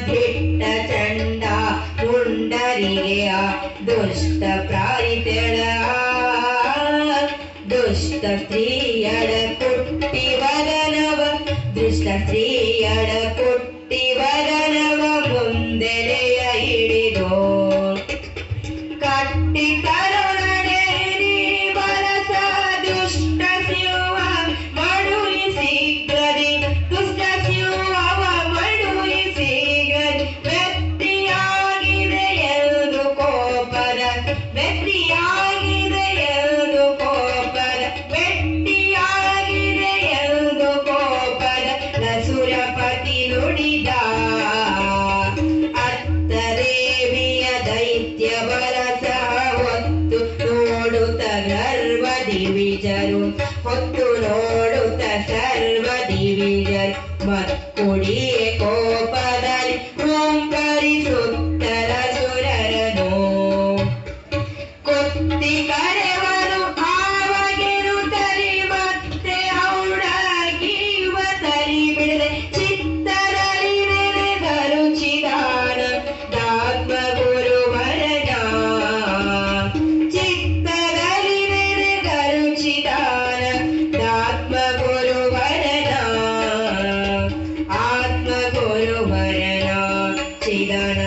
ದಿಟ್ಟ ಚಂಡ ಪುಂಡರಿಗೆಯ ದುಷ್ಟ ಪ್ರಾರಿತೆಳ ದುಷ್ಟ ಸ್ತ್ರೀಯಡ ಕುಟ್ಟಿ ವರನವ ದುಷ್ಟ ಸ್ತ್ರೀಯಡ ಕುಟ್ಟಿ ವರನವ ಮುಂದೆಲೆಯ ಹಿಡಿದು ಕಟ್ಟಿ ಕರುಣನೆ ಬರಸ ದುಷ್ಟ ಶಿವ ಮಡುಲಿ ಶೀಘ್ರದಿ ದುಷ್ಟ ಶಿವ ಮಡುಲಿ ಶೀಘ್ರದಿ ವ್ಯಕ್ತಿಯಾಗಿದೆ ಎಂದು ಕೋಪದ ವ್ಯಕ್ತಿಯಾಗಿದೆ ಎಂದು ಕೋಪದ ವ್ಯಕ್ತಿಯಾಗಿದೆ ಎಂದು ಕೋಪದ ನಸುರಪತಿ ನುಡಿದ ಅತ್ತದೇವಿಯ ದೈತ್ಯ ಬರಸ ಹೊತ್ತು ನೋಡುತ್ತ ಗರ್ವ ದಿವಿಜರು ಹೊತ್ತು ನೋಡುತ್ತ ಸರ್ವ ದಿವಿಜರು ಮಕ್ಕುಡಿಯೇ ಕೋಪದಲ್ಲಿ ಓಂಕರಿಸುತ್ತರ ಸುರರನು ಕೊತ್ತಿ ಕರೆವನು ಆವಾಗಿರುತ್ತಲಿ ಮತ್ತೆ ಔಡಾಗಿವ ತಲಿ ಬಿಡದೆ ಚಿತ್ತರಲ್ಲಿ ನೆನೆದರು ಚಿದಾನ ದಾತ್ಮ ಗುರುವರನ ಚಿತ್ತದಲ್ಲಿ ನೆನೆದರು ಚಿದಾನ ದಾತ್ಮ ಗುರುವರನ ಆತ್ಮ ಗುರುವರನ ಚಿದನ